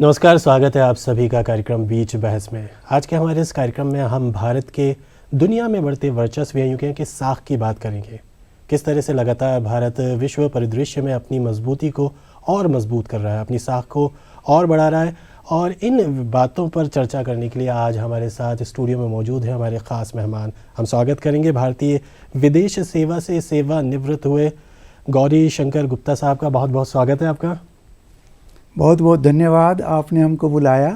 नमस्कार, स्वागत है आप सभी का कार्यक्रम बीच बहस में। आज के हमारे इस कार्यक्रम में हम भारत के दुनिया में बढ़ते वर्चस्व यूं कि साख की बात करेंगे। किस तरह से लगातार भारत विश्व परिदृश्य में अपनी मजबूती को और मजबूत कर रहा है, अपनी साख को और बढ़ा रहा है। और इन बातों पर चर्चा करने के लिए आज हमारे साथ स्टूडियो में मौजूद है हमारे ख़ास मेहमान। हम स्वागत करेंगे भारतीय विदेश सेवा से सेवानिवृत्त हुए गौरी शंकर गुप्ता साहब का। बहुत बहुत स्वागत है आपका। बहुत बहुत धन्यवाद, आपने हमको बुलाया।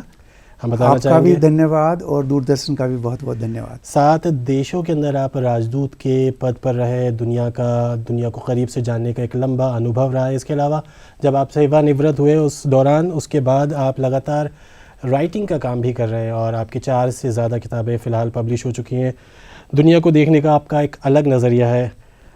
हम बताना आपका चाहेंगे भी धन्यवाद और दूरदर्शन का भी बहुत बहुत धन्यवाद। 7 देशों के अंदर आप राजदूत के पद पर रहे, दुनिया को करीब से जानने का एक लंबा अनुभव रहा है। इसके अलावा जब आप सेवानिवृत्त हुए उस दौरान, उसके बाद आप लगातार राइटिंग का काम भी कर रहे हैं और आपकी 4 से ज़्यादा किताबें फ़िलहाल पब्लिश हो चुकी हैं। दुनिया को देखने का आपका एक अलग नज़रिया है।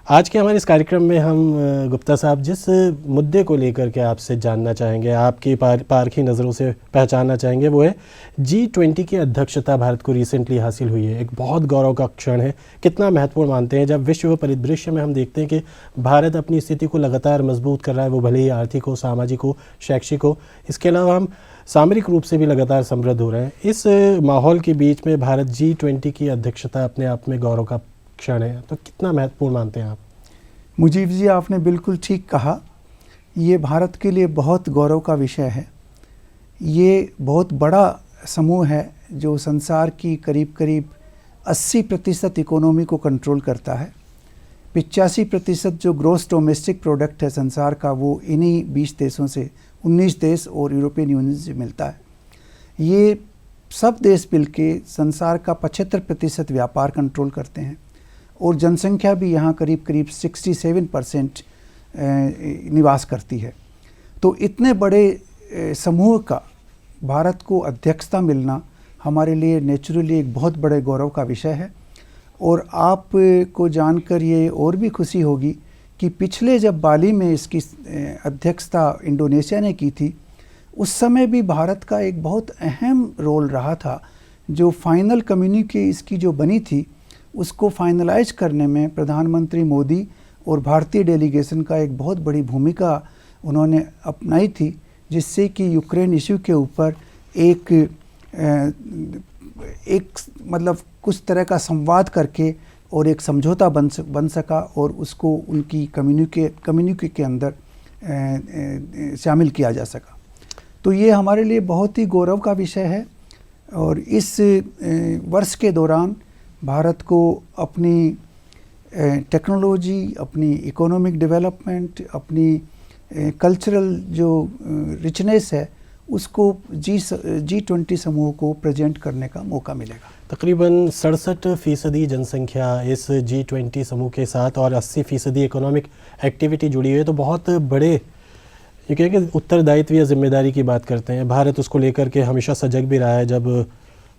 आज के हमारे इस कार्यक्रम में हम गुप्ता साहब जिस मुद्दे को लेकर के आपसे जानना चाहेंगे, आपकी पारखी नज़रों से पहचानना चाहेंगे, वो है G20 की अध्यक्षता भारत को रिसेंटली हासिल हुई है। एक बहुत गौरव का क्षण है। कितना महत्वपूर्ण मानते हैं जब विश्व परिदृश्य में हम देखते हैं कि भारत अपनी स्थिति को लगातार मजबूत कर रहा है, वो भले ही आर्थिक हो, सामाजिक हो, शैक्षिक हो। इसके अलावा हम सामरिक रूप से भी लगातार समृद्ध हो रहे हैं। इस माहौल के बीच में भारत G20 की अध्यक्षता अपने आप में गौरव का क्षण है, तो कितना महत्वपूर्ण मानते हैं आप? मुजीब जी, आपने बिल्कुल ठीक कहा। ये भारत के लिए बहुत गौरव का विषय है। ये बहुत बड़ा समूह है जो संसार की करीब करीब 80% इकोनॉमी को कंट्रोल करता है। 85% जो ग्रॉस डोमेस्टिक प्रोडक्ट है संसार का, वो इन्हीं 20 देशों से, 19 देश और यूरोपियन यूनियन से मिलता है। ये सब देश मिलके संसार का 75% व्यापार कंट्रोल करते हैं और जनसंख्या भी यहाँ करीब करीब 67% निवास करती है। तो इतने बड़े समूह का भारत को अध्यक्षता मिलना हमारे लिए नेचुरली एक बहुत बड़े गौरव का विषय है। और आप को जानकर ये और भी खुशी होगी कि पिछले जब बाली में इसकी अध्यक्षता इंडोनेशिया ने की थी, उस समय भी भारत का एक बहुत अहम रोल रहा था। जो फाइनल कम्युनिके इसकी जो बनी थी, उसको फाइनलाइज करने में प्रधानमंत्री मोदी और भारतीय डेलीगेशन का एक बहुत बड़ी भूमिका उन्होंने अपनाई थी, जिससे कि यूक्रेन इश्यू के ऊपर एक मतलब कुछ तरह का संवाद करके और एक समझौता बन सका और उसको उनकी कम्युनिके के अंदर शामिल किया जा सका। तो ये हमारे लिए बहुत ही गौरव का विषय है। और इस वर्ष के दौरान भारत को अपनी टेक्नोलॉजी, अपनी इकोनॉमिक डेवलपमेंट, अपनी कल्चरल जो रिचनेस है, उसको G20 समूह को प्रेजेंट करने का मौका मिलेगा। तकरीबन 67% जनसंख्या इस G20 समूह के साथ और 80% इकोनॉमिक एक्टिविटी जुड़ी हुई है। तो बहुत बड़े ये कहें कि उत्तरदायित्व या जिम्मेदारी की बात करते हैं। भारत उसको लेकर के हमेशा सजग भी रहा है। जब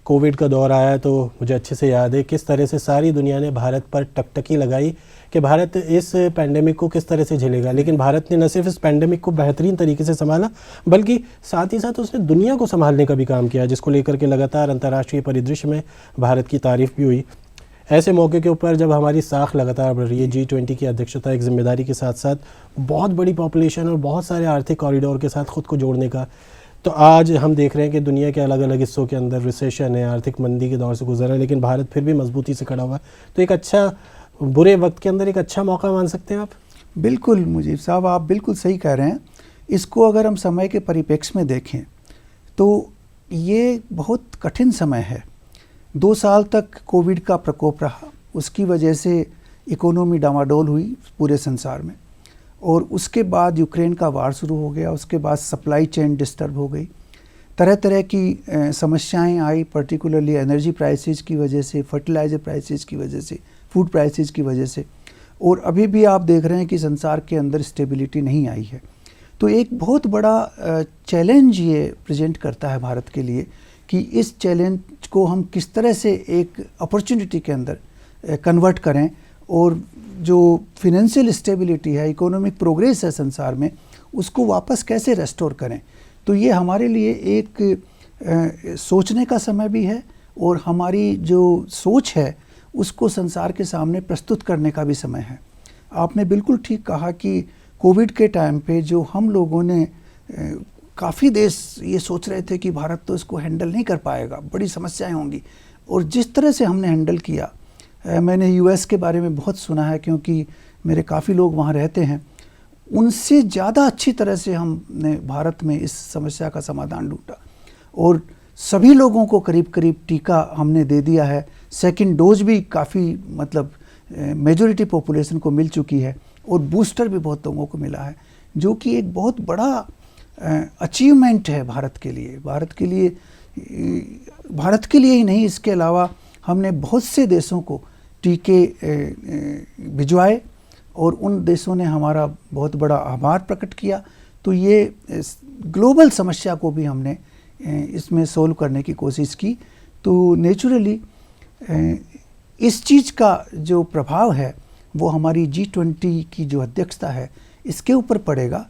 कोविड का दौर आया तो मुझे अच्छे से याद है किस तरह से सारी दुनिया ने भारत पर टकटकी लगाई कि भारत इस पैंडेमिक को किस तरह से झेलेगा। लेकिन भारत ने न सिर्फ इस पैंडेमिक को बेहतरीन तरीके से संभाला, बल्कि साथ ही साथ उसने दुनिया को संभालने का भी काम किया, जिसको लेकर के लगातार अंतर्राष्ट्रीय परिदृश्य में भारत की तारीफ भी हुई। ऐसे मौके के ऊपर जब हमारी साख लगातार बढ़ रही है, G20 की अध्यक्षता एक जिम्मेदारी के साथ साथ बहुत बड़ी पॉपुलेशन और बहुत सारे आर्थिक कॉरिडोर के साथ खुद को जोड़ने का, तो आज हम देख रहे हैं कि दुनिया के अलग अलग हिस्सों के अंदर रिसेशन है, आर्थिक मंदी के दौर से गुजर रहा है, लेकिन भारत फिर भी मजबूती से खड़ा हुआ है। तो एक अच्छा, बुरे वक्त के अंदर एक अच्छा मौका मान सकते हैं आप? बिल्कुल मुजीब साहब, आप बिल्कुल सही कह रहे हैं। इसको अगर हम समय के परिप्रेक्ष्य में देखें तो ये बहुत कठिन समय है। 2 साल तक कोविड का प्रकोप रहा, उसकी वजह से इकोनॉमी डामाडोल हुई पूरे संसार में। और उसके बाद यूक्रेन का वार शुरू हो गया, उसके बाद सप्लाई चेन डिस्टर्ब हो गई, तरह तरह की समस्याएं आई, पर्टिकुलरली एनर्जी प्राइसेस की वजह से, फर्टिलाइज़र प्राइसेस की वजह से, फूड प्राइसेस की वजह से। और अभी भी आप देख रहे हैं कि संसार के अंदर स्टेबिलिटी नहीं आई है। तो एक बहुत बड़ा चैलेंज ये प्रेजेंट करता है भारत के लिए कि इस चैलेंज को हम किस तरह से एक अपॉर्चुनिटी के अंदर कन्वर्ट करें और जो फिनेंशियल स्टेबिलिटी है, इकोनॉमिक प्रोग्रेस है संसार में, उसको वापस कैसे रेस्टोर करें। तो ये हमारे लिए एक सोचने का समय भी है और हमारी जो सोच है उसको संसार के सामने प्रस्तुत करने का भी समय है। आपने बिल्कुल ठीक कहा कि कोविड के टाइम पे जो हम लोगों ने काफ़ी देश ये सोच रहे थे कि भारत तो इसको हैंडल नहीं कर पाएगा, बड़ी समस्याएं होंगी। और जिस तरह से हमने हैंडल किया, मैंने यूएस के बारे में बहुत सुना है क्योंकि मेरे काफ़ी लोग वहाँ रहते हैं, उनसे ज़्यादा अच्छी तरह से हमने भारत में इस समस्या का समाधान ढूंढा और सभी लोगों को करीब करीब टीका हमने दे दिया है। सेकंड डोज भी काफ़ी मतलब मेजॉरिटी पॉपुलेशन को मिल चुकी है और बूस्टर भी बहुत लोगों को मिला है, जो कि एक बहुत बड़ा अचीवमेंट है भारत के लिए। भारत के लिए ही नहीं, इसके अलावा हमने बहुत से देशों को टीके भिजवाए और उन देशों ने हमारा बहुत बड़ा आभार प्रकट किया। तो ये ग्लोबल समस्या को भी हमने इसमें सोल्व करने की कोशिश की। तो नेचुरली इस चीज़ का जो प्रभाव है वो हमारी G20 की जो अध्यक्षता है इसके ऊपर पड़ेगा।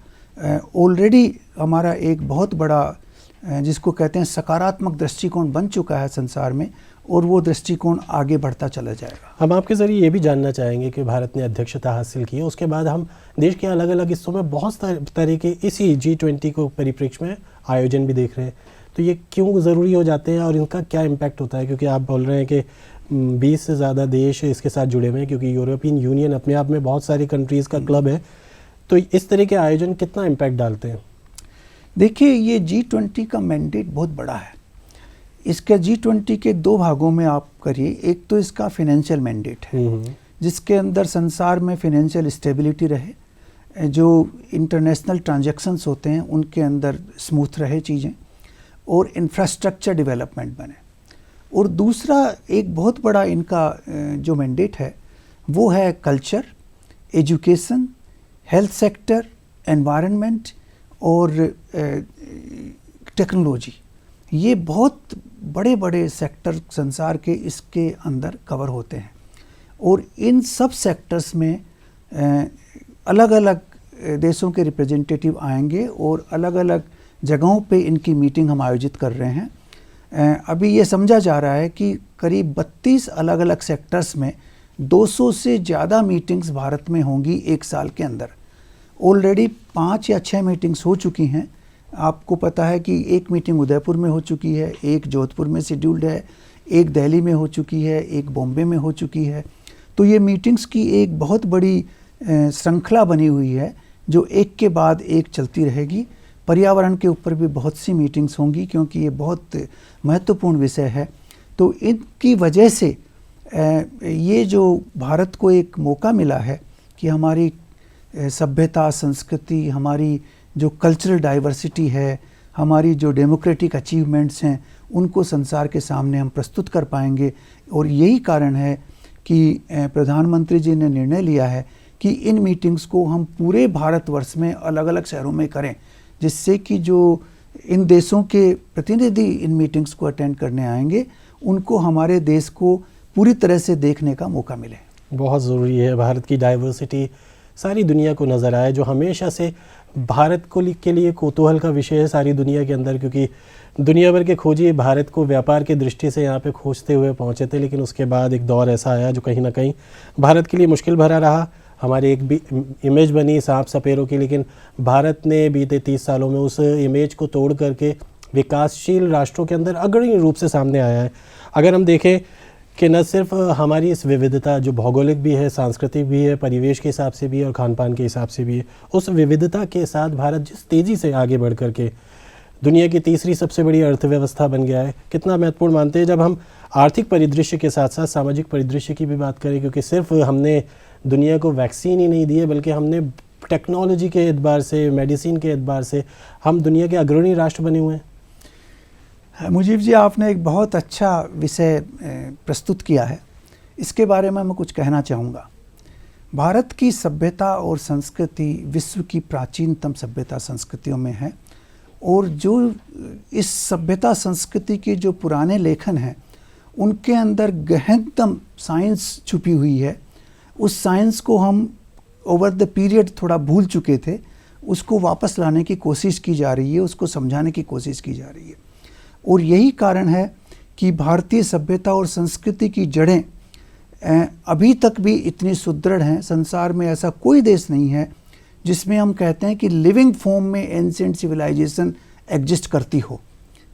ऑलरेडी हमारा एक बहुत बड़ा जिसको कहते हैं सकारात्मक दृष्टिकोण बन चुका है संसार में और वो दृष्टिकोण आगे बढ़ता चला जाएगा। हम आपके ज़रिए ये भी जानना चाहेंगे कि भारत ने अध्यक्षता हासिल की है, उसके बाद हम देश के अलग अलग हिस्सों में बहुत तरह के इसी G20 को परिप्रेक्ष्य में आयोजन भी देख रहे हैं। तो ये क्यों ज़रूरी हो जाते हैं और इनका क्या इम्पैक्ट होता है? क्योंकि आप बोल रहे हैं कि 20 से ज़्यादा देश इसके साथ जुड़े हुए हैं, क्योंकि यूरोपियन यूनियन अपने आप में बहुत सारी कंट्रीज़ का क्लब है। तो इस तरह के आयोजन कितना इम्पैक्ट डालते हैं? देखिए, ये G20 का मैंडेट बहुत बड़ा है। इसके G20 के दो भागों में आप करिए। एक तो इसका फाइनेंशियल मैंडेट है जिसके अंदर संसार में फाइनेंशियल स्टेबिलिटी रहे, जो इंटरनेशनल ट्रांजैक्शंस होते हैं उनके अंदर स्मूथ रहे चीज़ें और इंफ्रास्ट्रक्चर डेवलपमेंट बने। और दूसरा एक बहुत बड़ा इनका जो मैंडेट है वो है culture, education, health sector, environment और टेक्नोलॉजी। ये बहुत बड़े बड़े सेक्टर संसार के इसके अंदर कवर होते हैं और इन सब सेक्टर्स में अलग अलग देशों के रिप्रेजेंटेटिव आएंगे और अलग अलग जगहों पे इनकी मीटिंग हम आयोजित कर रहे हैं। अभी ये समझा जा रहा है कि करीब 32 अलग अलग सेक्टर्स में 200 से ज़्यादा मीटिंग्स भारत में होंगी एक साल के अंदर। ऑलरेडी 5 या 6 मीटिंग्स हो चुकी हैं। आपको पता है कि एक मीटिंग उदयपुर में हो चुकी है, एक जोधपुर में शेड्यूल्ड है, एक दिल्ली में हो चुकी है, एक बॉम्बे में हो चुकी है। तो ये मीटिंग्स की एक बहुत बड़ी श्रृंखला बनी हुई है जो एक के बाद एक चलती रहेगी। पर्यावरण के ऊपर भी बहुत सी मीटिंग्स होंगी क्योंकि ये बहुत महत्वपूर्ण विषय है। तो इनकी वजह से ये जो भारत को एक मौका मिला है कि हमारी सभ्यता, संस्कृति, हमारी जो कल्चरल डाइवर्सिटी है, हमारी जो डेमोक्रेटिक अचीवमेंट्स हैं, उनको संसार के सामने हम प्रस्तुत कर पाएंगे। और यही कारण है कि प्रधानमंत्री जी ने निर्णय लिया है कि इन मीटिंग्स को हम पूरे भारतवर्ष में अलग अलग शहरों में करें, जिससे कि जो इन देशों के प्रतिनिधि इन मीटिंग्स को अटेंड करने आएंगे उनको हमारे देश को पूरी तरह से देखने का मौका मिले। बहुत ज़रूरी है भारत की डाइवर्सिटी सारी दुनिया को नज़र आए, जो हमेशा से भारत को के लिए कौतूहल का विषय है सारी दुनिया के अंदर, क्योंकि दुनिया भर के खोजी भारत को व्यापार की दृष्टि से यहाँ पे खोजते हुए पहुँचे थे। लेकिन उसके बाद एक दौर ऐसा आया जो कहीं ना कहीं भारत के लिए मुश्किल भरा रहा। हमारी एक भी इमेज बनी सांप सपेरों की, लेकिन भारत ने बीते 30 सालों में उस इमेज को तोड़ करके विकासशील राष्ट्रों के अंदर अग्रणी रूप से सामने आया है। अगर हम देखें कि न सिर्फ हमारी इस विविधता जो भौगोलिक भी है, सांस्कृतिक भी है, परिवेश के हिसाब से भी है और खान पान के हिसाब से भी है, उस विविधता के साथ भारत जिस तेज़ी से आगे बढ़ करके दुनिया की तीसरी सबसे बड़ी अर्थव्यवस्था बन गया है, कितना महत्वपूर्ण मानते हैं जब हम आर्थिक परिदृश्य के साथ साथ सामाजिक परिदृश्य की भी बात करें। क्योंकि सिर्फ हमने दुनिया को वैक्सीन ही नहीं दी है, बल्कि हमने टेक्नोलॉजी के एतबार से, मेडिसिन के एतबार से हम दुनिया के अग्रणी राष्ट्र बने हुए हैं। मुजीब जी, आपने एक बहुत अच्छा विषय प्रस्तुत किया है। इसके बारे में मैं कुछ कहना चाहूँगा। भारत की सभ्यता और संस्कृति विश्व की प्राचीनतम सभ्यता संस्कृतियों में है और जो इस सभ्यता संस्कृति के जो पुराने लेखन हैं उनके अंदर गहनतम साइंस छुपी हुई है। उस साइंस को हम ओवर द पीरियड थोड़ा भूल चुके थे, उसको वापस लाने की कोशिश की जा रही है, उसको समझाने की कोशिश की जा रही है। और यही कारण है कि भारतीय सभ्यता और संस्कृति की जड़ें अभी तक भी इतनी सुदृढ़ हैं। संसार में ऐसा कोई देश नहीं है जिसमें हम कहते हैं कि लिविंग फॉर्म में एंशिएंट सिविलाइजेशन एग्जिस्ट करती हो।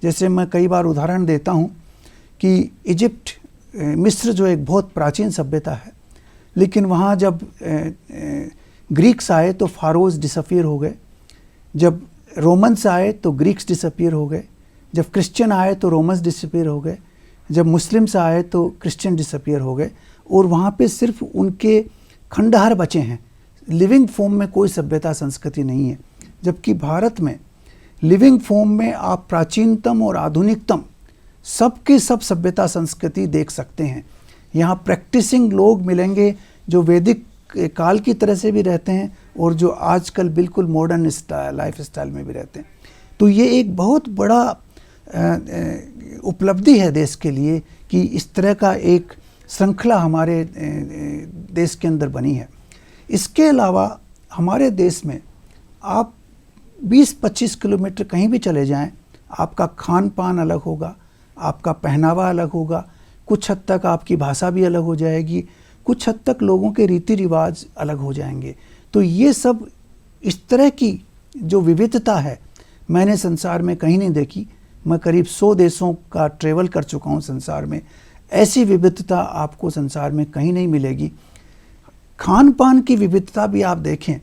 जैसे मैं कई बार उदाहरण देता हूँ कि इजिप्ट, मिस्र जो एक बहुत प्राचीन सभ्यता है, लेकिन वहाँ जब ग्रीक्स आए तो फ़ारोज़ डिसअपीयर हो गए, जब रोमन्स आए तो ग्रीक्स डिसअपीयर हो गए, जब क्रिश्चियन आए तो रोमन्स डिसअपीयर हो गए, जब मुस्लिम्स आए तो क्रिश्चियन डिसअपीयर हो गए, और वहाँ पे सिर्फ उनके खंडहर बचे हैं। लिविंग फॉर्म में कोई सभ्यता संस्कृति नहीं है। जबकि भारत में लिविंग फॉर्म में आप प्राचीनतम और आधुनिकतम सबके सब सभ्यता संस्कृति देख सकते हैं। यहाँ प्रैक्टिसिंग लोग मिलेंगे जो वैदिक काल की तरह से भी रहते हैं और जो आजकल बिल्कुल मॉडर्न लाइफ स्टाइल में भी रहते हैं। तो ये एक बहुत बड़ा उपलब्धि है देश के लिए कि इस तरह का एक श्रृंखला हमारे देश के अंदर बनी है। इसके अलावा हमारे देश में आप 20-25 किलोमीटर कहीं भी चले जाएं, आपका खान पान अलग होगा, आपका पहनावा अलग होगा, कुछ हद तक आपकी भाषा भी अलग हो जाएगी, कुछ हद तक लोगों के रीति रिवाज अलग हो जाएंगे। तो ये सब इस तरह की जो विविधता है मैंने संसार में कहीं नहीं देखी। मैं करीब 100 देशों का ट्रेवल कर चुका हूँ संसार में। ऐसी विविधता आपको संसार में कहीं नहीं मिलेगी। खान पान की विविधता भी आप देखें,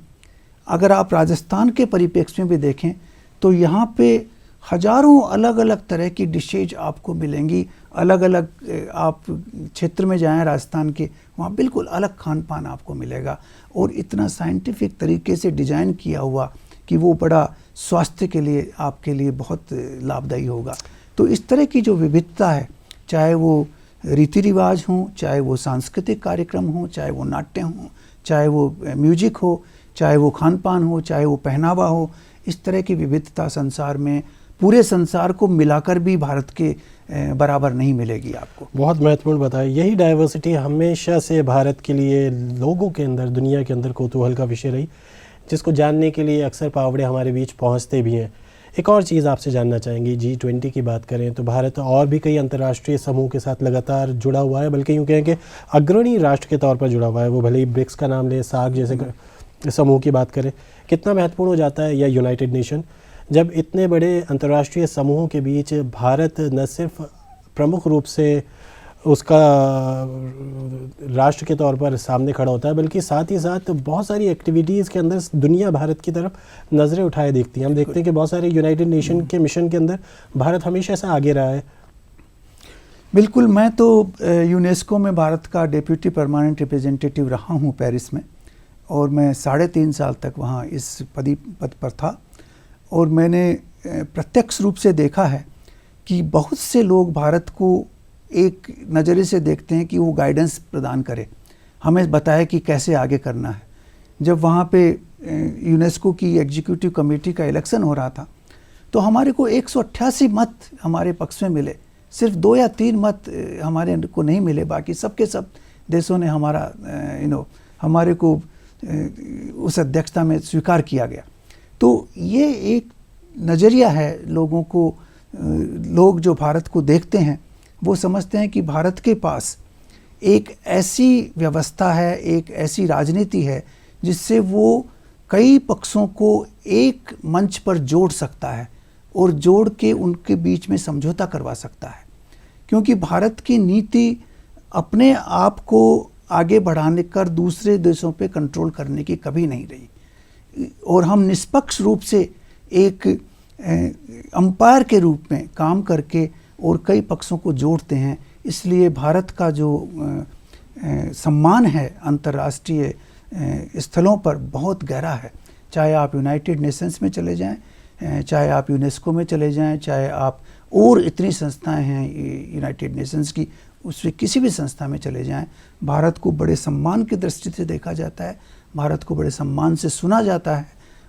अगर आप राजस्थान के परिप्रेक्ष्य में भी देखें तो यहाँ पे हजारों अलग अलग तरह की डिशेज आपको मिलेंगी। अलग अलग आप क्षेत्र में जाएं राजस्थान के, वहाँ बिल्कुल अलग खान पान आपको मिलेगा और इतना साइंटिफिक तरीके से डिजाइन किया हुआ कि वो बड़ा स्वास्थ्य के लिए आपके लिए बहुत लाभदायी होगा। तो इस तरह की जो विविधता है, चाहे वो रीति रिवाज हों, चाहे वो सांस्कृतिक कार्यक्रम हों, चाहे वो नाट्य हों, चाहे वो म्यूजिक हो, चाहे वो खान पान हो, चाहे वो पहनावा हो, इस तरह की विविधता संसार में पूरे संसार को मिलाकर भी भारत के बराबर नहीं मिलेगी आपको। बहुत महत्वपूर्ण बताया। यही डाइवर्सिटी हमेशा से भारत के लिए लोगों के अंदर, दुनिया के अंदर कौतूहल का विषय रही, जिसको जानने के लिए अक्सर पावड़े हमारे बीच पहुंचते भी हैं। एक और चीज़ आपसे जानना चाहेंगे, G20 की बात करें तो भारत और भी कई अंतर्राष्ट्रीय समूह के साथ लगातार जुड़ा हुआ है, बल्कि यूँ कहें कि अग्रणी राष्ट्र के तौर पर जुड़ा हुआ है। वो भले ही ब्रिक्स का नाम लें, सार्क जैसे समूह की बात करें, कितना महत्वपूर्ण हो जाता है, या यूनाइटेड नेशन, जब इतने बड़े अंतर्राष्ट्रीय समूहों के बीच भारत न सिर्फ प्रमुख रूप से उसका राष्ट्र के तौर पर सामने खड़ा होता है, बल्कि साथ ही साथ बहुत सारी एक्टिविटीज़ के अंदर दुनिया भारत की तरफ नज़रें उठाए देखती है। हम देखते हैं कि बहुत सारे यूनाइटेड नेशन के मिशन के अंदर भारत हमेशा से आगे रहा है। बिल्कुल, मैं तो यूनेस्को में भारत का डेप्यूटी परमानेंट रिप्रेजेंटेटिव रहा हूँ पेरिस में, और मैं 3.5 साल तक वहाँ इस पद पर था। और मैंने प्रत्यक्ष रूप से देखा है कि बहुत से लोग भारत को एक नज़रिए से देखते हैं कि वो गाइडेंस प्रदान करे, हमें बताए कि कैसे आगे करना है। जब वहाँ पे यूनेस्को की एग्जीक्यूटिव कमेटी का इलेक्शन हो रहा था तो हमारे को 188 मत हमारे पक्ष में मिले, सिर्फ 2 या 3 मत हमारे को नहीं मिले, बाकी सबके सब देशों ने हमारा हमारे को उस अध्यक्षता में स्वीकार किया गया। तो ये एक नज़रिया है लोगों को, लोग जो भारत को देखते हैं वो समझते हैं कि भारत के पास एक ऐसी व्यवस्था है, एक ऐसी राजनीति है जिससे वो कई पक्षों को एक मंच पर जोड़ सकता है और जोड़ के उनके बीच में समझौता करवा सकता है। क्योंकि भारत की नीति अपने आप को आगे बढ़ाने कर दूसरे देशों पे कंट्रोल करने की कभी नहीं रही, और हम निष्पक्ष रूप से एक अंपायर के रूप में काम करके और कई पक्षों को जोड़ते हैं। इसलिए भारत का जो सम्मान है अंतर्राष्ट्रीय स्थलों पर बहुत गहरा है। चाहे आप यूनाइटेड नेशंस में चले जाएं, चाहे आप यूनेस्को में चले जाएं, चाहे आप और इतनी संस्थाएं हैं यूनाइटेड नेशंस की, उसमें किसी भी संस्था में चले जाएं, भारत को बड़े सम्मान की दृष्टि से देखा जाता है, भारत को बड़े सम्मान से सुना जाता है,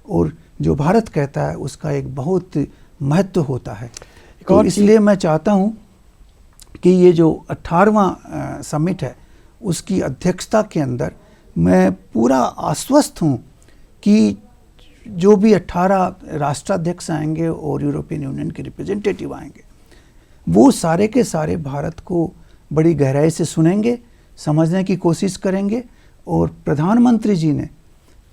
और जो भारत कहता है उसका एक बहुत महत्व होता है। तो इसलिए मैं चाहता हूं कि ये जो 18वां समिट है उसकी अध्यक्षता के अंदर मैं पूरा आश्वस्त हूं कि जो भी 18 राष्ट्राध्यक्ष आएंगे और यूरोपियन यूनियन के रिप्रेजेंटेटिव आएंगे, वो सारे के सारे भारत को बड़ी गहराई से सुनेंगे, समझने की कोशिश करेंगे। और प्रधानमंत्री जी ने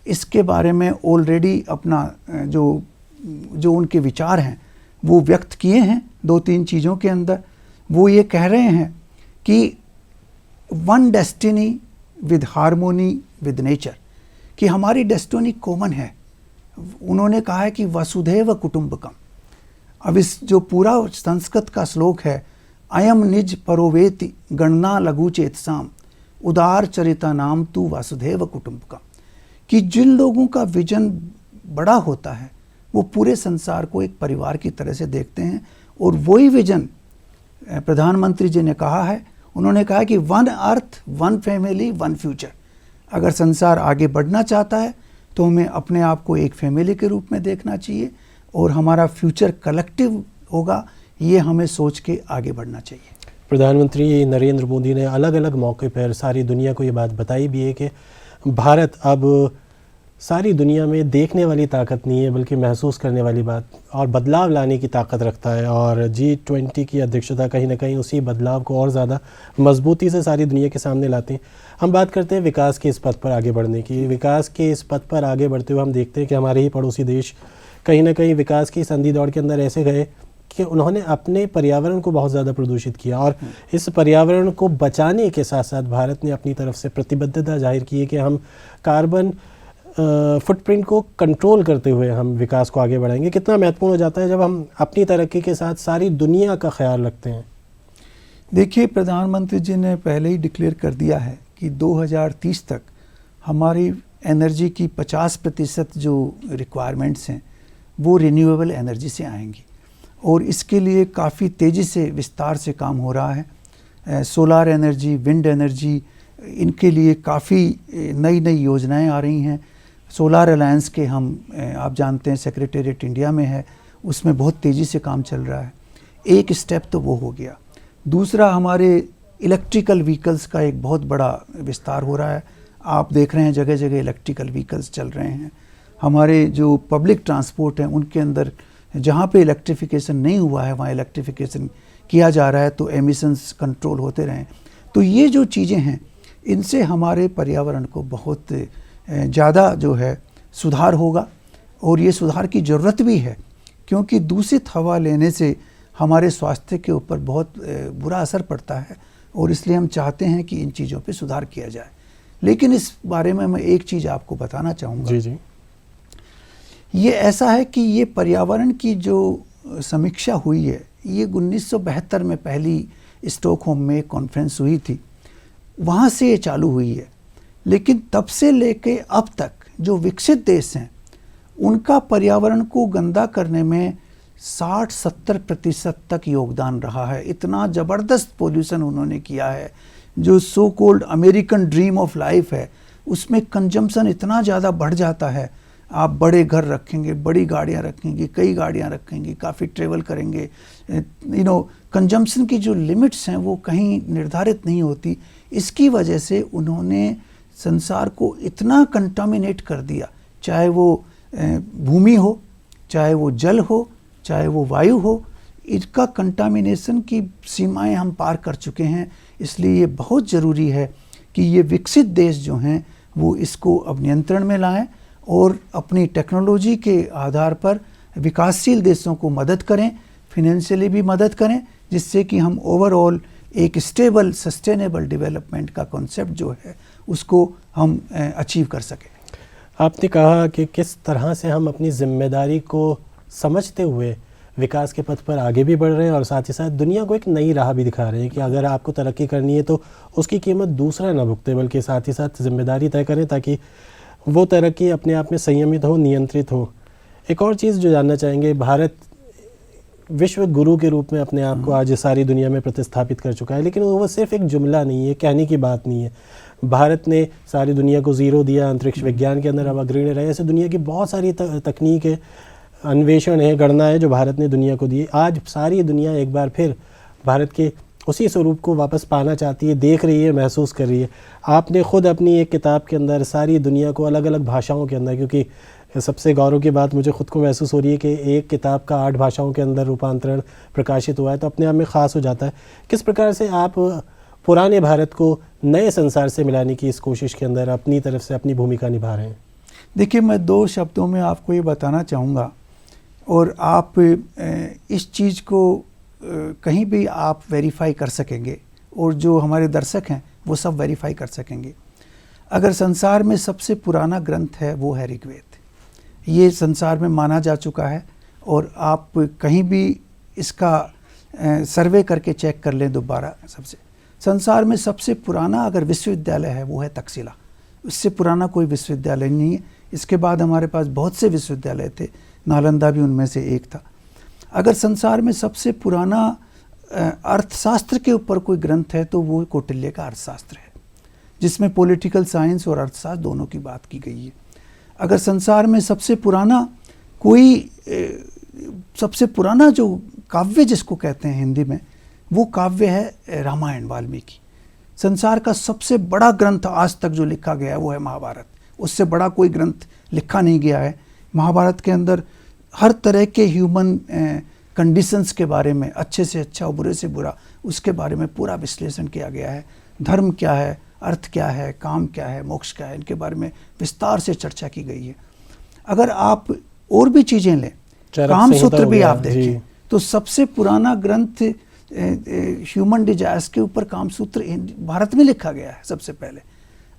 इसके बारे में ऑलरेडी अपना जो उनके विचार हैं वो व्यक्त किए हैं 2-3 चीज़ों के अंदर। वो ये कह रहे हैं कि one destiny with harmony with nature, कि हमारी डेस्टिनी कॉमन है। उन्होंने कहा है कि वसुधैव कुटुंबकम। अब इस जो पूरा संस्कृत का श्लोक है, अयम निज परोवेति गणना लघु चेतसाम उदार चरिता नाम तू वासुदेव कुटुंबकम, कि जिन लोगों का विजन बड़ा होता है वो पूरे संसार को एक परिवार की तरह से देखते हैं। और वही विजन प्रधानमंत्री जी ने कहा है। उन्होंने कहा कि one earth one family one future. अगर संसार आगे बढ़ना चाहता है तो हमें अपने आप को एक फैमिली के रूप में देखना चाहिए और हमारा फ्यूचर कलेक्टिव होगा, ये हमें सोच के आगे बढ़ना चाहिए। प्रधानमंत्री नरेंद्र मोदी ने अलग अलग मौके पर सारी दुनिया को ये बात बताई भी है कि भारत अब सारी दुनिया में देखने वाली ताकत नहीं है बल्कि महसूस करने वाली बात और बदलाव लाने की ताकत रखता है। और G20 की अध्यक्षता कहीं ना कहीं उसी बदलाव को और ज़्यादा मजबूती से सारी दुनिया के सामने लाते हैं। हम बात करते हैं विकास के इस पथ पर आगे बढ़ने की। विकास के इस पथ पर आगे बढ़ते हुए हम देखते हैं कि हमारे ही पड़ोसी देश कहीं ना कहीं विकास की संधि दौड़ के अंदर ऐसे गए कि उन्होंने अपने पर्यावरण को बहुत ज़्यादा प्रदूषित किया। और इस पर्यावरण को बचाने के साथ साथ भारत ने अपनी तरफ से प्रतिबद्धता जाहिर की है कि हम कार्बन फुटप्रिंट को कंट्रोल करते हुए हम विकास को आगे बढ़ाएंगे। कितना महत्वपूर्ण हो जाता है जब हम अपनी तरक्की के साथ सारी दुनिया का ख्याल रखते हैं। देखिए, प्रधानमंत्री जी ने पहले ही डिक्लेयर कर दिया है कि 2030 तक हमारी एनर्जी की 50% जो रिक्वायरमेंट्स हैं वो रिन्यूएबल एनर्जी से आएंगी और इसके लिए काफ़ी तेज़ी से विस्तार से काम हो रहा है। सोलार एनर्जी, विंड एनर्जी, इनके लिए काफ़ी नई नई योजनाएं आ रही हैं। सोलार अलायंस के हम आप जानते हैं सेक्रेटेरिएट इंडिया में है, उसमें बहुत तेज़ी से काम चल रहा है। एक स्टेप तो वो हो गया। दूसरा, हमारे इलेक्ट्रिकल व्हीकल्स का एक बहुत बड़ा विस्तार हो रहा है। आप देख रहे हैं जगह जगह इलेक्ट्रिकल व्हीकल्स चल रहे हैं। हमारे जो पब्लिक ट्रांसपोर्ट हैं उनके अंदर जहाँ पे इलेक्ट्रिफिकेशन नहीं हुआ है वहाँ इलेक्ट्रिफिकेशन किया जा रहा है तो एमिशंस कंट्रोल होते रहें। तो ये जो चीज़ें हैं इनसे हमारे पर्यावरण को बहुत ज़्यादा जो है सुधार होगा और ये सुधार की ज़रूरत भी है, क्योंकि दूषित हवा लेने से हमारे स्वास्थ्य के ऊपर बहुत बुरा असर पड़ता है और इसलिए हम चाहते हैं कि इन चीज़ों पे सुधार किया जाए। लेकिन इस बारे में मैं एक चीज़ आपको बताना चाहूँगा। जी जी। ये ऐसा है कि ये पर्यावरण की जो समीक्षा हुई है ये 1972 में पहली स्टॉकहोम में कॉन्फ्रेंस हुई थी, वहाँ से ये चालू हुई है। लेकिन तब से लेके अब तक जो विकसित देश हैं उनका पर्यावरण को गंदा करने में 60-70% तक योगदान रहा है। इतना ज़बरदस्त पोल्यूशन उन्होंने किया है। जो so called American dream of life है उसमें कंजम्पशन इतना ज़्यादा बढ़ जाता है। आप बड़े घर रखेंगे, बड़ी गाड़ियाँ रखेंगे, कई गाड़ियाँ रखेंगे, काफ़ी ट्रेवल करेंगे, कंजम्पशन की जो लिमिट्स हैं वो कहीं निर्धारित नहीं होती। इसकी वजह से उन्होंने संसार को इतना कंटामिनेट कर दिया, चाहे वो भूमि हो, चाहे वो जल हो, चाहे वो वायु हो, इसका कंटामिनेशन की सीमाएं हम पार कर चुके हैं। इसलिए ये बहुत ज़रूरी है कि ये विकसित देश जो हैं वो इसको अब नियंत्रण में लाएं और अपनी टेक्नोलॉजी के आधार पर विकासशील देशों को मदद करें, फिनेंशियली भी मदद करें, जिससे कि हम ओवरऑल एक स्टेबल सस्टेनेबल डेवलपमेंट का कॉन्सेप्ट जो है उसको हम अचीव कर सकें। आपने कहा कि किस तरह से हम अपनी जिम्मेदारी को समझते हुए विकास के पथ पर आगे भी बढ़ रहे हैं और साथ ही साथ दुनिया को एक नई राह भी दिखा रहे हैं कि अगर आपको तरक्की करनी है तो उसकी कीमत दूसरा ना भुगते बल्कि साथ ही साथ जिम्मेदारी तय करें ताकि वो तरक्की अपने आप में संयमित हो, नियंत्रित हो। एक और चीज़ जो जानना चाहेंगे, भारत विश्व गुरु के रूप में अपने आप को आज सारी दुनिया में प्रतिस्थापित कर चुका है, लेकिन वो सिर्फ एक जुमला नहीं है, कहने की बात नहीं है। भारत ने सारी दुनिया को ज़ीरो दिया, अंतरिक्ष विज्ञान के अंदर अब अग्रणी रहे। ऐसे दुनिया की बहुत सारी तकनीक है, अन्वेषण है, गणना है जो भारत ने दुनिया को दी। आज सारी दुनिया एक बार फिर भारत के उसी स्वरूप को वापस पाना चाहती है, देख रही है, महसूस कर रही है। आपने खुद अपनी एक किताब के अंदर सारी दुनिया को अलग अलग भाषाओं के अंदर, क्योंकि सबसे गौरव की बात मुझे खुद को महसूस हो रही है कि एक किताब का 8 भाषाओं के अंदर रूपांतरण प्रकाशित हुआ है, तो अपने आप में ख़ास हो जाता है। किस प्रकार से आप पुराने भारत को नए संसार से मिलाने की इस कोशिश के अंदर अपनी तरफ से अपनी भूमिका निभा रहे हैं? देखिए, मैं 2 शब्दों में आपको ये बताना चाहूँगा और आप इस चीज़ को कहीं भी आप वेरीफाई कर सकेंगे, और जो हमारे दर्शक हैं वो सब वेरीफाई कर सकेंगे। अगर संसार में सबसे पुराना ग्रंथ है वो है ऋग्वेद, ये संसार में माना जा चुका है, और आप कहीं भी इसका सर्वे करके चेक कर लें दोबारा। सबसे संसार में सबसे पुराना अगर विश्वविद्यालय है वो है तक्षशिला, इससे पुराना कोई विश्वविद्यालय नहीं है। इसके बाद हमारे पास बहुत से विश्वविद्यालय थे, नालंदा भी उनमें से एक था। अगर संसार में सबसे पुराना अर्थशास्त्र के ऊपर कोई ग्रंथ है तो वो कौटिल्य का अर्थशास्त्र है, जिसमें पॉलिटिकल साइंस और अर्थशास्त्र दोनों की बात की गई है। अगर संसार में सबसे पुराना सबसे पुराना जो काव्य जिसको कहते हैं हिंदी में, वो काव्य है रामायण, वाल्मीकि। संसार का सबसे बड़ा ग्रंथ आज तक जो लिखा गया है वो है महाभारत, उससे बड़ा कोई ग्रंथ लिखा नहीं गया है। महाभारत के अंदर हर तरह के ह्यूमन कंडीशंस के बारे में, अच्छे से अच्छा और बुरे से बुरा, उसके बारे में पूरा विश्लेषण किया गया है। धर्म क्या है, अर्थ क्या है, काम क्या है, मोक्ष क्या है, इनके बारे में विस्तार से चर्चा की गई है। अगर आप और भी चीज़ें लें, काम सूत्र भी आप देखें तो सबसे पुराना ग्रंथ ह्यूमन डिजायर्स के ऊपर काम सूत्र भारत में लिखा गया है सबसे पहले।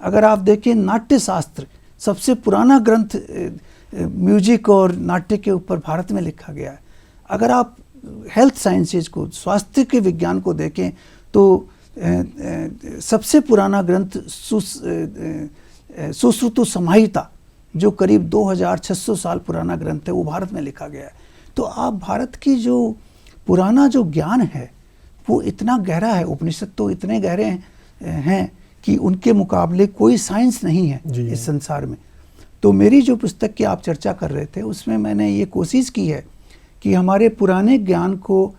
अगर आप देखें नाट्य शास्त्र, सबसे पुराना ग्रंथ म्यूजिक और नाट्य के ऊपर भारत में लिखा गया है। अगर आप हेल्थ साइंसेज को, स्वास्थ्य के विज्ञान को देखें तो सबसे पुराना ग्रंथ सुश्रुत संहिता, जो करीब 2600 साल पुराना ग्रंथ है, वो भारत में लिखा गया है। तो आप भारत की जो पुराना जो ज्ञान है वो इतना गहरा है, उपनिषद तो इतने गहरे हैं कि उनके मुकाबले कोई साइंस नहीं है इस संसार में। तो मेरी जो पुस्तक की आप चर्चा कर रहे थे उसमें मैंने ये कोशिश की है कि हमारे पुराने ज्ञान को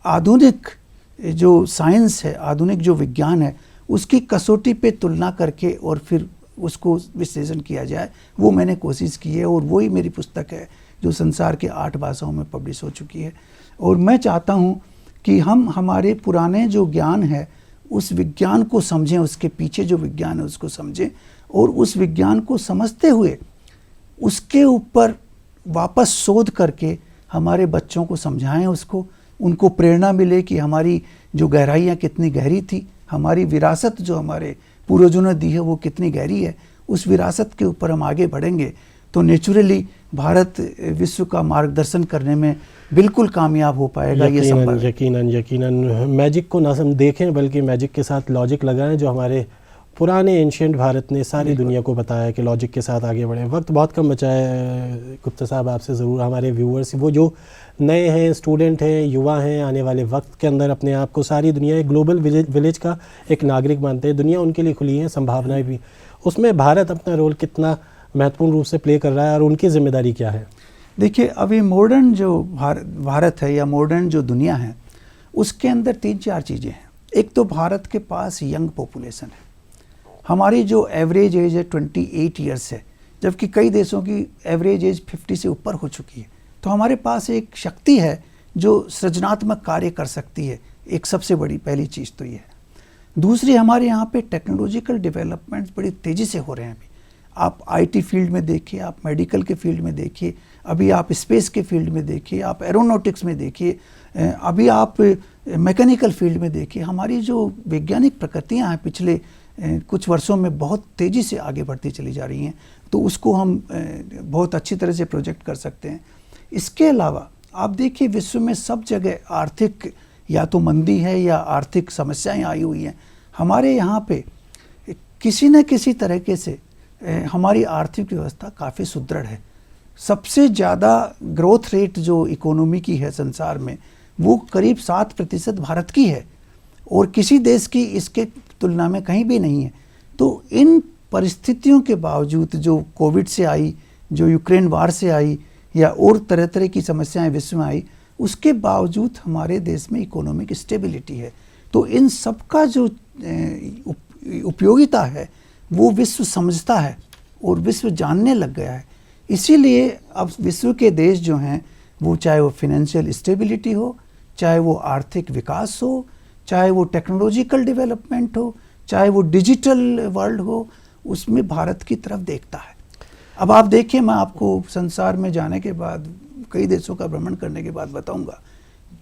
आधुनिक जो साइंस है, आधुनिक जो विज्ञान है, उसकी कसौटी पे तुलना करके और फिर उसको विश्लेषण किया जाए, वो मैंने कोशिश की है। और वही मेरी पुस्तक है जो संसार के 8 भाषाओं में पब्लिश हो चुकी है। और मैं चाहता हूँ कि हम हमारे पुराने जो ज्ञान है उस विज्ञान को समझें, उसके पीछे जो विज्ञान है उसको समझें, और उस विज्ञान को समझते हुए उसके ऊपर वापस शोध करके हमारे बच्चों को समझाएं, उसको उनको प्रेरणा मिले कि हमारी जो गहराइयाँ कितनी गहरी थी, हमारी विरासत जो हमारे पूर्वजों ने दी है वो कितनी गहरी है। उस विरासत के ऊपर हम आगे बढ़ेंगे तो नेचुरली भारत विश्व का मार्गदर्शन करने में बिल्कुल कामयाब हो पाएगा। ये संभव है। यकीनन मैजिक को ना देखें बल्कि मैजिक के साथ लॉजिक लगाएं, जो हमारे पुराने एंशिएंट भारत ने सारी दुनिया को बताया कि लॉजिक के साथ आगे बढ़े। वक्त बहुत कम बचा है गुप्ता साहब, आपसे ज़रूर हमारे व्यूअर्स, वो जो नए हैं, स्टूडेंट हैं, युवा हैं, आने वाले वक्त के अंदर अपने आप को सारी दुनिया एक ग्लोबल विलेज का एक नागरिक मानते हैं, दुनिया उनके लिए खुली है, संभावनाएं भी, उसमें भारत अपना रोल कितना महत्वपूर्ण रूप से प्ले कर रहा है और उनकी जिम्मेदारी क्या है? देखिए, अभी मॉडर्न जो भारत है या मॉडर्न जो दुनिया है उसके अंदर 3-4 चीज़ें हैं। एक तो भारत के पास यंग पॉपुलेशन है, हमारी जो एवरेज एज है 28 ईयर्स है, जबकि कई देशों की एवरेज एज 50 से ऊपर हो चुकी है। तो हमारे पास एक शक्ति है जो सृजनात्मक कार्य कर सकती है, एक सबसे बड़ी पहली चीज़ तो ये है। दूसरी, हमारे यहाँ पे टेक्नोलॉजिकल डेवलपमेंट्स बड़ी तेज़ी से हो रहे हैं। अभी आप आईटी फील्ड में देखिए, आप मेडिकल के फील्ड में देखिए, अभी आप स्पेस के फील्ड में देखिए, आप एरोनॉटिक्स में देखिए, अभी आप मैकेनिकल फील्ड में देखिए। हमारी जो वैज्ञानिक प्रकृतियाँ हैं पिछले कुछ वर्षों में बहुत तेज़ी से आगे बढ़ती चली जा रही हैं, तो उसको हम बहुत अच्छी तरह से प्रोजेक्ट कर सकते हैं। इसके अलावा आप देखिए, विश्व में सब जगह आर्थिक या तो मंदी है या आर्थिक समस्याएं आई हुई हैं। हमारे यहाँ पे किसी न किसी तरीके से हमारी आर्थिक व्यवस्था काफ़ी सुदृढ़ है। सबसे ज़्यादा ग्रोथ रेट जो इकोनॉमी की है संसार में, वो करीब 7% भारत की है, और किसी देश की इसके तुलना में कहीं भी नहीं है। तो इन परिस्थितियों के बावजूद, जो कोविड से आई, जो यूक्रेन वार से आई, या और तरह तरह की समस्याएं विश्व में आई, उसके बावजूद हमारे देश में इकोनॉमिक स्टेबिलिटी है। तो इन सब का जो उपयोगिता है वो विश्व समझता है और विश्व जानने लग गया है। इसीलिए अब विश्व के देश जो हैं, वो चाहे वो फाइनेंशियल स्टेबिलिटी हो, चाहे वो आर्थिक विकास हो, चाहे वो टेक्नोलॉजिकल डेवलपमेंट हो, चाहे वो डिजिटल वर्ल्ड हो, उसमें भारत की तरफ देखता है। अब आप देखिए, मैं आपको संसार में जाने के बाद कई देशों का भ्रमण करने के बाद बताऊंगा।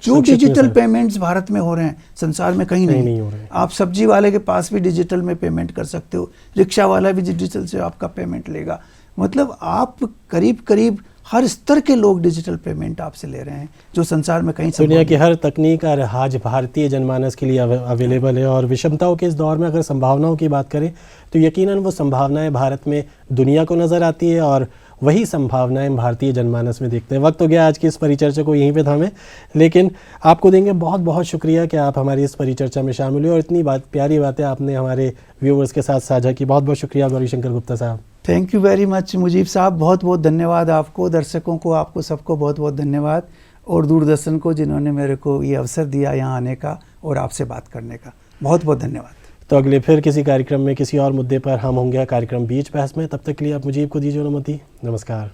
जो संक्षिप्त में डिजिटल सर। पेमेंट्स भारत में हो रहे हैं, संसार में कहीं नहीं हो रहे हैं। आप सब्जी वाले के पास भी डिजिटल में पेमेंट कर सकते हो, रिक्शा वाला भी डिजिटल से आपका पेमेंट लेगा। मतलब आप करीब करीब हर स्तर के लोग डिजिटल पेमेंट आपसे ले रहे हैं, जो संसार में कहीं संभव दुनिया की नहीं। हर तकनीक और आज भारतीय जनमानस के लिए अवेलेबल है। और विषमताओं के इस दौर में अगर संभावनाओं की बात करें तो यकीनन वो संभावनाएं भारत में दुनिया को नज़र आती है और वही संभावनाएं भारतीय जनमानस में देखते हैं। वक्त हो गया आज की इस परिचर्चा को यहीं पे थामें, लेकिन आपको देंगे बहुत बहुत शुक्रिया कि आप हमारी इस परिचर्चा में शामिल हुए और इतनी प्यारी बातें आपने हमारे व्यूवर्स के साथ साझा की। बहुत बहुत शुक्रिया गौरीशंकर गुप्ता साहब। Thank you very much Mujeeb साहब, बहुत बहुत धन्यवाद आपको, दर्शकों को, आपको सबको बहुत बहुत धन्यवाद, और दूरदर्शन को जिन्होंने मेरे को ये अवसर दिया यहाँ आने का और आपसे बात करने का, बहुत बहुत धन्यवाद। तो अगले फिर किसी कार्यक्रम में किसी और मुद्दे पर हम होंगे कार्यक्रम बीच बहस में। तब तक के लिए आप मुझीब को दीजिए अनुमति। नमस्कार।